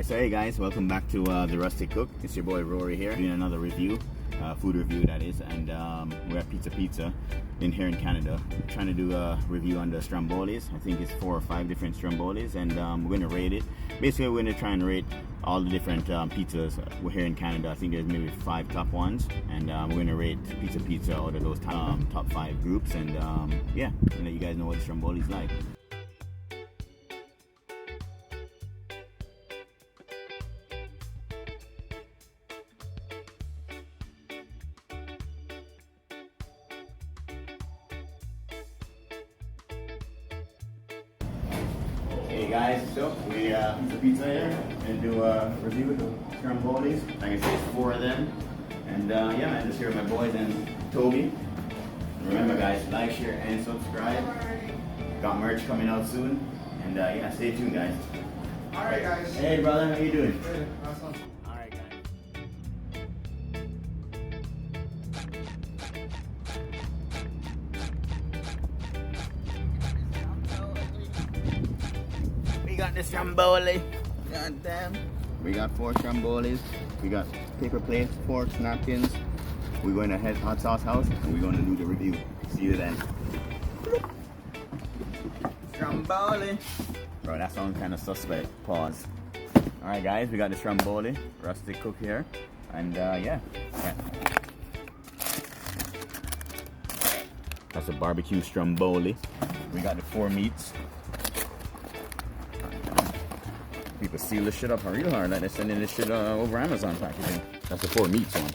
So hey guys, welcome back to the Rustic Cook. It's your boy Rory here, doing another review, food review that is, and we're at Pizza in here in Canada, trying to do a review on the Strombolis. I think it's 4 or 5 different Strombolis, and we're going to rate it. Basically, we're going to try and rate all the different pizzas we're here in Canada. I think there's maybe 5 top ones, and we're going to rate Pizza out of those top 5 groups, and yeah, and let you guys know what the Stromboli's like. Hey guys, so we Pizza here and do a review of the Strombolis. Like I said, it's 4 of them, and yeah, man, just here with my boys and Toby. Remember, guys, like, share, and subscribe. Got merch coming out soon, and yeah, stay tuned, guys. All right, guys. Hey, brother, how you doing? Good. Awesome. All right, guys. We got the Stromboli. God damn. We got 4 Strombolis. We got paper plates, forks, napkins. We're going to head hot sauce house and we're going to do the review. See you then. Stromboli. Bro, that sounds kind of suspect. Pause. Alright guys, we got the Stromboli. Rustic Cook here. And yeah. That's a barbecue Stromboli. We got the 4 meats. People seal this shit up real hard, like they're sending this shit over Amazon packaging. That's the 4 meats one.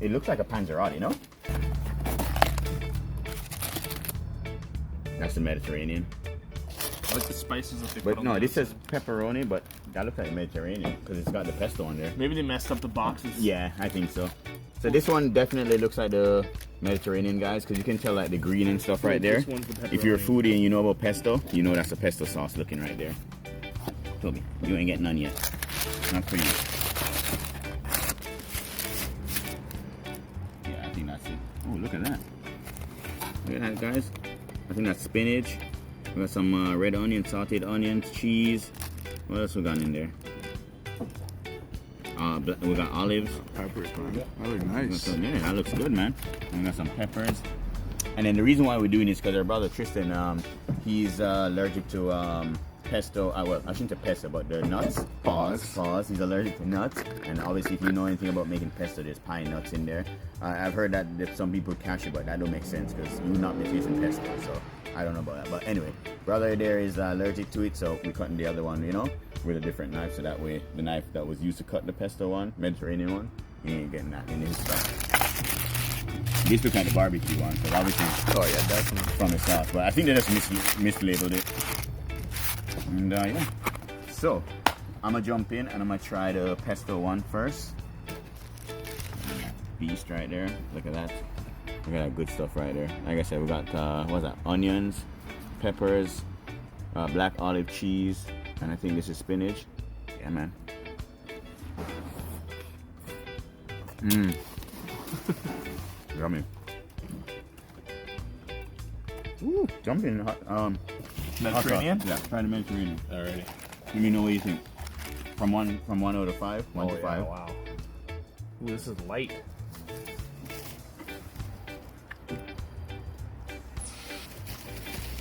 It looks like a panzerotti, no? That's the Mediterranean. I like the spices that they put But on no, the this says pepperoni, but that looks like Mediterranean because it's got the pesto on there. Maybe they messed up the boxes. Yeah, I think so. So this one definitely looks like the Mediterranean, guys, because you can tell like the green and stuff right there. This one's the pepperoni. If you're a foodie and you know about pesto, you know that's a pesto sauce looking right there. Toby, you ain't getting none yet. Not for you. Yeah, I think that's it. Oh, look at that. Look at that, guys. I think that's spinach. We got some red onion, sauteed onions, cheese. What else we got in there? We got olives. Peppers, man. That looks nice. Yeah, that looks good, man. And we got some peppers. And then the reason why we're doing this is because our brother Tristan, he's allergic to pesto. Well, I shouldn't say pesto, but the nuts. Pause. He's allergic to nuts. And obviously, if you know anything about making pesto, there's pine nuts in there. I've heard that some people cashew, but that don't make sense because you will not be tasting pesto. So I don't know about that. But anyway, brother there is allergic to it, so we're cutting the other one, you know, with a different knife. So that way, the knife that was used to cut the pesto one, Mediterranean one, he ain't getting that in his stuff. This looks like the barbecue one, so obviously, oh yeah, definitely from the sauce. But I think they just mislabeled it. And yeah, so I'm gonna jump in and I'm gonna try the pesto one first. Beast right there. Look at that. Look at that good stuff right there. Like I said, we got what's that? Onions, peppers, black olive cheese, and I think this is spinach. Yeah, man. Mmm. Yummy. Ooh, jumping hot. Mediterranean? Yeah, try the Mediterranean. Alrighty. Let me know what you think. From 1 out of 5. 1 to 5. Wow. Ooh, this is light.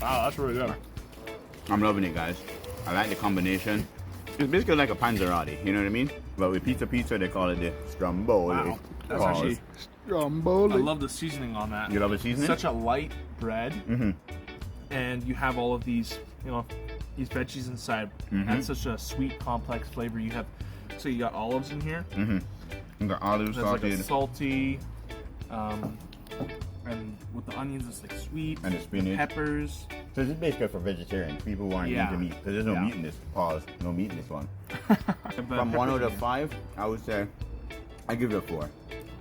Wow, that's really good. I'm loving it, guys. I like the combination. It's basically like a panzerotti, you know what I mean? But with pizza, they call it the Stromboli. Wow. That's Pause. actually. Stromboli. I love the seasoning on that. You love the seasoning? Such a light bread, Mm-hmm. and you have all of these, you know, these veggies inside. Mhm. That's such a sweet, complex flavor. You have, so you got olives in here. Mm-hmm. You got olives, There's like a sauteed, salty, and with the onions, it's like sweet. and the spinach. Peppers. So this is basically for vegetarians, people who aren't Yeah. into meat. Because there's no Yeah. meat in this. Pause. No meat in this one. But From 1 out peppers of 5, I would say I give it a 4.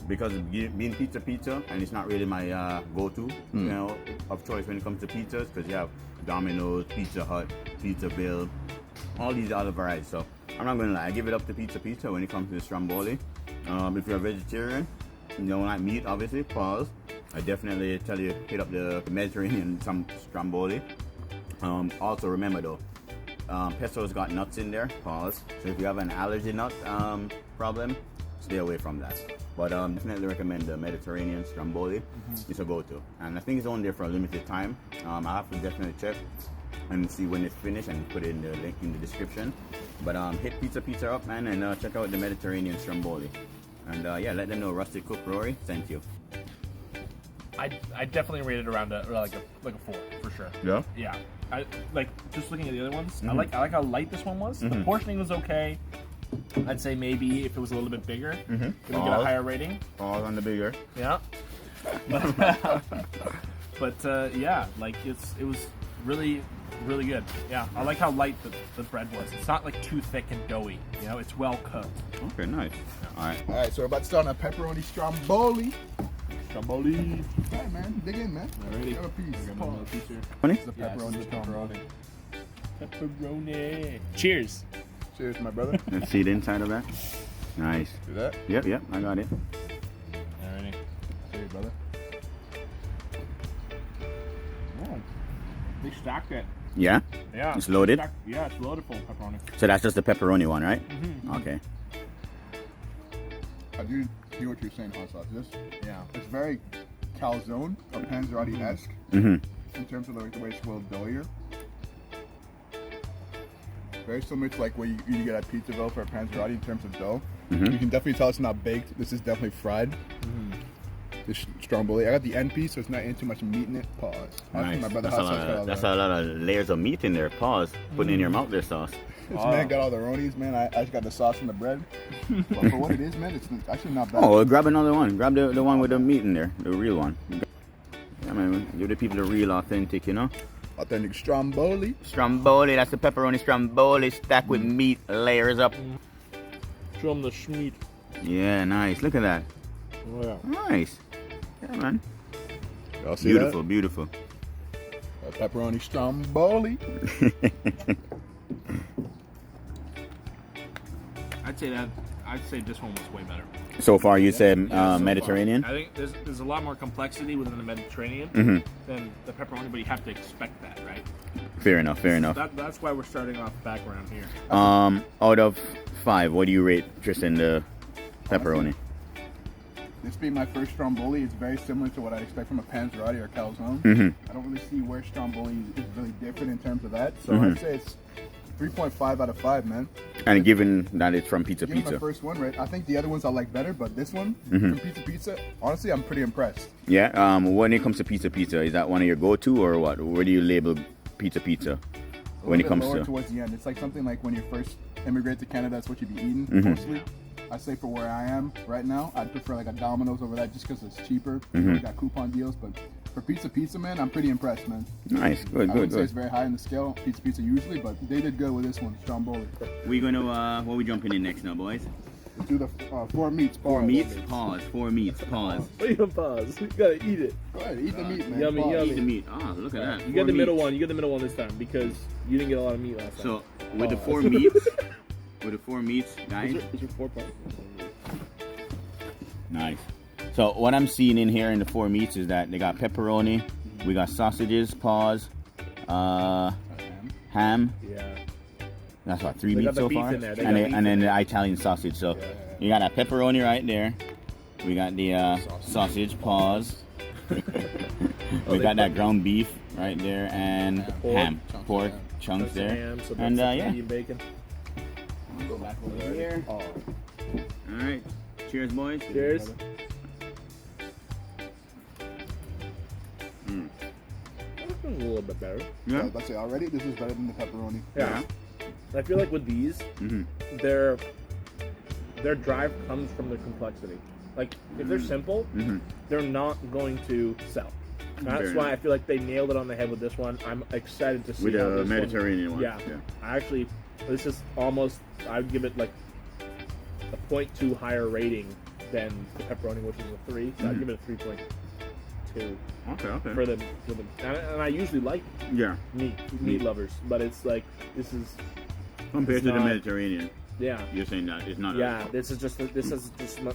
Because of being pizza, and it's not really my go-to, you know, of choice when it comes to pizzas. Because you have Domino's, Pizza Hut, Pizza Bill, all these other varieties. So I'm not gonna lie, I give it up to pizza when it comes to the Stromboli. If you're a vegetarian, you don't like meat, obviously, pause. I definitely tell you, hit up the Mediterranean, some Stromboli. Also remember though, pesto's got nuts in there. Pause. So if you have an allergy nut problem, stay away from that. But definitely recommend the Mediterranean Stromboli. It's a go-to, and I think it's only there for a limited time. I have to definitely check and see when it's finished and put it in the link in the description. But hit Pizza up, man, and check out the Mediterranean Stromboli. And yeah, let them know Rustic Cook Rory sent you. I definitely rate it around like a 4 for sure. Yeah. Yeah. I like just looking at the other ones. I like how light this one was. The portioning was okay. I'd say maybe if it was a little bit bigger, it would get a higher rating. All on the bigger. Yeah. But yeah, like it was really good. Yeah, I like how light the bread was. It's not like too thick and doughy. You know, it's well cooked. Okay, nice. All right, so we're about to start on a pepperoni stromboli. Stromboli. All right, man. Dig in, man. Alrighty. Got a piece. Another piece here. It's the pepperoni stromboli. Pepperoni. Cheers. Cheers, my brother. Let's see the inside of that. Nice. Do that. Yep, I got it. Alrighty. Cheers, brother. Oh, they stacked it. Yeah? Yeah. It's loaded? Yeah, it's loaded full of pepperoni. So that's just the pepperoni one, right? Okay. I do hear what you're saying, hot sauce. Yeah. It's very calzone or panzerotti-esque Mm-hmm. in terms of the way it's a little doughier. Very similar to like what you get at Pizzaville for a panzerotti in terms of dough. You can definitely tell it's not baked. This is definitely fried. This stromboli. I got the end piece, so it's not in too much meat in it. Pause. Nice. My brother That's, hot sauce got all that's the, a lot of layers of meat in there. Pause. Putting in your mouth there, sauce. This man got all the ronies, man. I just got the sauce and the bread. But for what it is, man, it's actually not bad. Oh, well, grab another one. Grab the one with the meat in there. The real one. Yeah, man. Give the people the real authentic, you know? Authentic stromboli. Stromboli. That's the pepperoni stromboli stacked with meat. Layers up. Show them the schmeat. Yeah, nice. Look at that. Oh, yeah. Nice. Yeah, man. Y'all see Beautiful, beautiful. that? Pepperoni stromboli. I'd say this one was way better. So far, you said so far. Mediterranean? I think there's a lot more complexity within the Mediterranean than the pepperoni, but you have to expect that, right? Fair enough, fair enough. That's why we're starting off back around here. Out of 5, what do you rate, Tristan, the pepperoni? This being my first stromboli, it's very similar to what I'd expect from a panzerotti or calzone. I don't really see where stromboli is really different in terms of that. So I'd say it's 3.5 out of 5, man. And given that it's from Pizza Give me my Pizza. first one, right? I think the other ones I like better, but this one from Pizza, honestly, I'm pretty impressed. Yeah, when it comes to Pizza, is that one of your go-to or what? Where do you label Pizza when it comes lower to? towards the end, it's like something like when you first immigrate to Canada, that's what you'd be eating mostly. I say for where I am right now, I'd prefer like a Domino's over that just because it's cheaper. We got coupon deals, but for Pizza, man, I'm pretty impressed, man. Nice, good, I wouldn't say good. it's very high in the scale, Pizza usually, but they did good with this one, Stromboli. We're gonna, what we jumping in next now, boys? Let's do the 4 meats. Four meats, pause. 4 meats, pause. What are you gonna pause? You gotta eat it. Go ahead, eat the meat, man. Yummy, Pause. yummy. Eat the meat. Oh, look at that. You 4 get the middle meats. one. You get the middle one this time because you didn't get a lot of meat last time. So, with the 4 meats, guys. It's your 4 parts. Nice. So what I'm seeing in here in the 4 meats is that they got pepperoni, we got sausages, pause, ham. Yeah. That's what 3 They got meats the so beef far, in there. They and got then, beef and then in the Italian sausage. So you got a pepperoni right there. We got the sausage, pause. We got that ground beef right there and ham, pork chunks there, Ham, so and that's yeah. Canadian bacon. Go back over here. All right. Cheers, boys. Cheers. A little bit better. Yeah. Let's say already, this is better than the pepperoni. Yeah. I feel like with these, their drive comes from their complexity. Like if they're simple, they're not going to sell. That's why I feel like they nailed it on the head with this one. I'm excited to see With how the this Mediterranean one. Yeah. I actually, this is almost. I'd give it like a 0.2 higher rating than the pepperoni, which is a 3. So I'd give it a 3.2 Okay. for them. And I usually like Yeah. meat lovers, but it's like this is Compared It's to the not- Mediterranean, yeah. you're saying that it's not. Yeah, this is just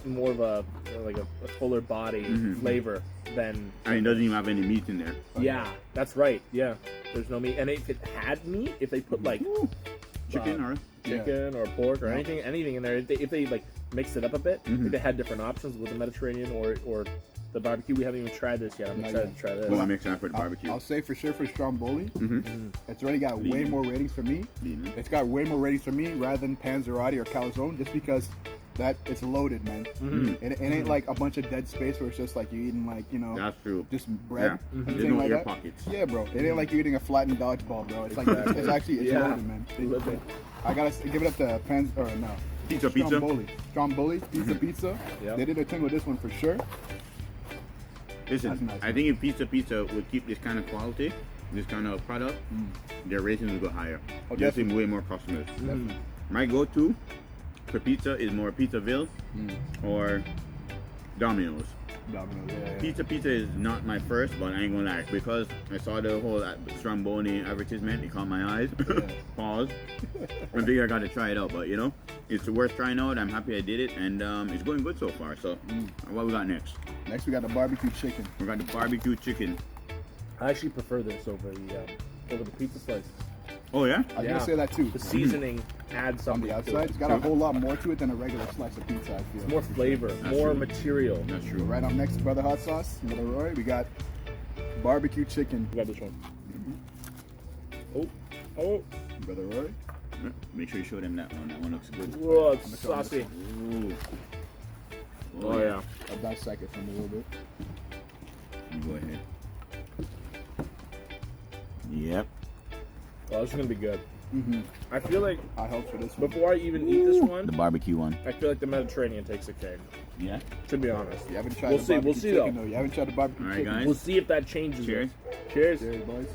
more of a like a fuller body flavor than. And it doesn't even have any meat in there. Yeah, that's right. Yeah, There's no meat, and if it had meat, if they put like Chicken or or pork or anything in there, if they like mixed it up a bit, if they had different options with the Mediterranean or the barbecue. We haven't even tried this yet. I'm excited to try this. Well, I make time for the barbecue. I'll say for sure for Stromboli, it's already got way more ratings for me. It's got way more ratings for me rather than Panzerotti or calzone, just because that it's loaded, man. It ain't like a bunch of dead space where it's just like you eating like, you know, That's true. just bread. Yeah. Anything There's no like air that. pockets. Yeah, bro. It ain't like you're eating a flattened dodgeball, bro. It's like it's actually loaded, man. I gotta give it up to Pizza. Stromboli, pizza. Yep. They did a thing with this one for sure. Listen, That's nice, I think if Pizza would keep this kind of quality, this kind of product, their ratings would go higher. Oh, They'll see way more customers. My go-to for pizza is more Pizzaville or Domino's. Pizza is not my first, but I ain't gonna lie, because I saw the whole Stromboli advertisement, it caught my eyes. Pause. I figured I gotta try it out, but you know, it's worth trying out. I'm happy I did it, and it's going good so far. So, what we got next? Next we got the barbecue chicken. We got the barbecue chicken. I actually prefer this over the pizza slices. Oh yeah? I was gonna say that too. The seasoning adds On something the to outside, it. it's got a whole lot more to it than a regular slice of pizza, I feel. It's more flavor, more true. material. That's true. Right up next, Brother Hot Sauce, Brother Roy, we got barbecue chicken. We got this one. Oh, Brother Roy. Make sure you show them that one. That one looks good. whoa, it's saucy. Ooh. Oh yeah. I'll dissect it from a little bit. You go ahead. Yep. Well, this is gonna be good. I feel like I hope for this one. before I even eat this The one, barbecue one. I feel like the Mediterranean takes a cake. Yeah. To be honest, You haven't tried We'll the see, barbecue we'll see, chicken, though. though. You haven't tried the barbecue All right, chicken. guys. we'll see if that changes. Cheers. it. Cheers. Cheers, boys.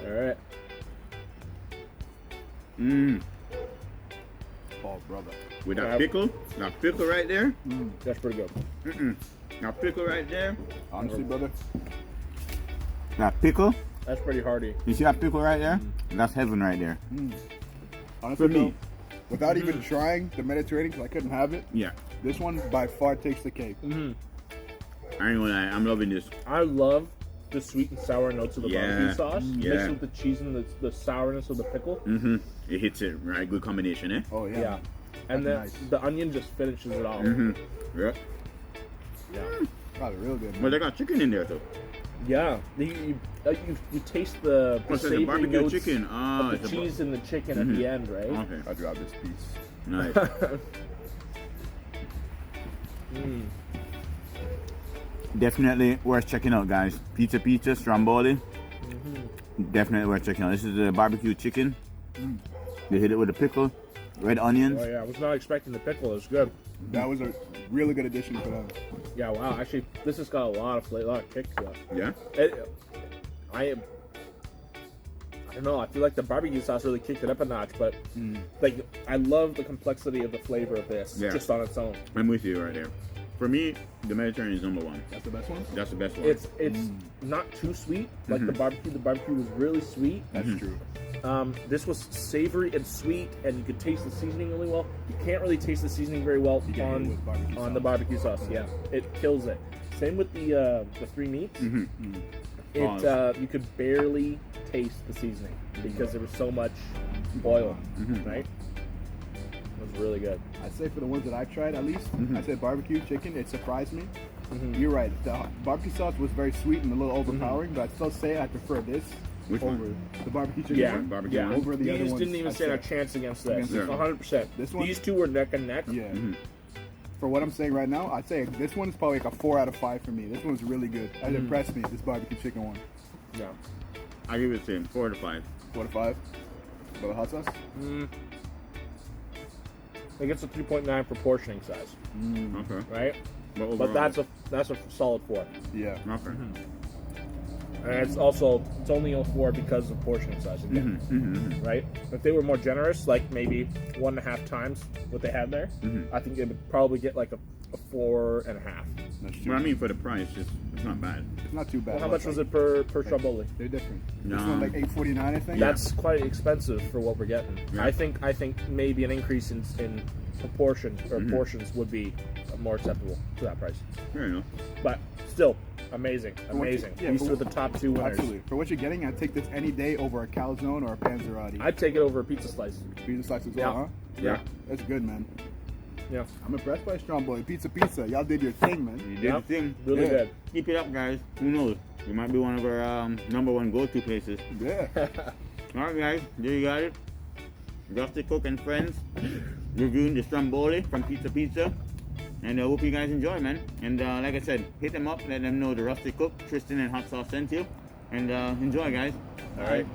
All right. Oh, brother. With that pickle right there. That's pretty good. That pickle right there. Honestly, brother, That pickle. That's pretty hearty. You see that pickle right there? That's heaven right there. honestly, For me. though, without even trying the Mediterranean, because I couldn't have it, Yeah. this one by far takes the cake. I ain't gonna lie. I'm loving this. I love the sweet and sour notes of the barbecue sauce Yeah. mixed with the cheese and the sourness of the pickle. It hits it right. Good combination, eh? Oh, yeah. Yeah. And That's then nice. the onion just finishes it off. Yeah. Yeah. Probably real good, But man. they got chicken in there too. Yeah. You taste the What's that? savory The barbecue notes chicken. Ah, of it's the a cheese and the chicken at the end, right? Okay. I'll grab this piece. Nice. Definitely worth checking out, guys. Pizza, Stromboli. Definitely worth checking out. This is the barbecue chicken. They hit it with a pickle, red onions. Oh yeah, I was not expecting the pickle. It was good. That was a really good addition for them. Yeah, wow. Actually, this has got a lot of flavor, a lot of kick to it. Yeah. I don't know. I feel like the barbecue sauce really kicked it up a notch, but like I love the complexity of the flavor of this just on its own. I'm with you right there. For me, the Mediterranean is number one. That's the best one? That's the best one. It's not too sweet like the barbecue. The barbecue was really sweet. That's true. This was savory and sweet, and you could taste the seasoning really well. You can't really taste the seasoning very well get it with barbecue on the sauce. barbecue sauce. Yeah, it kills it. Same with the three meats. It you could barely taste the seasoning because there was so much oil, right? It was really good. I'd say for the ones that I tried, at least, I'd say barbecue chicken. It surprised me. You're right. The barbecue sauce was very sweet and a little overpowering, but I'd still say I prefer this Which over one? the barbecue chicken. Yeah, one. Barbecue yeah. one? Over the other These ones, didn't even I'd stand a say. chance against this. Against this. 100%. This one- These two were neck and neck. Yeah. For what I'm saying right now, I'd say this one is probably like a 4 out of 5 for me. This one's really good. It impressed me, this barbecue chicken one. Yeah. I give it the same, 4 to 5. 4 to 5. For the hot sauce? I think it's a 3.9 for portioning size, Okay. right? But, overall, But that's a solid 4. Yeah. Okay. And it's only a 4 because of portioning size again, right? If they were more generous, like maybe 1.5 times what they had there, I think they would probably get like a 4.5. That's But true. I mean, for the price, it's not bad. It's not too bad. Well, how much was it per Stromboli? They're different. No. This one's like $8.49, I think. That's quite expensive for what we're getting. Yeah. I think maybe an increase in proportion or portions would be more acceptable to that price. Fair enough. But still, Amazing. For what you- Amazing. yeah, These for were the top two winners. Absolutely. For what you're getting, I'd take this any day over a calzone or a panzerotti. I'd take it over a pizza slice. Pizza slice as Yeah. well, huh? Yeah. That's good, man. Yeah. I'm impressed by Stromboli. Pizza. Y'all did your thing, man. You did Yep. the thing. Really Yeah. good. Keep it up, guys. Who knows? You might be one of our number one go-to places. Yeah. All right, guys. There you got it. Rustic Cook and Friends reviewing the Stromboli from Pizza. And I hope you guys enjoy, man. And like I said, hit them up. Let them know the Rustic Cook, Tristan and Hot Sauce sent you. And enjoy, guys. All right.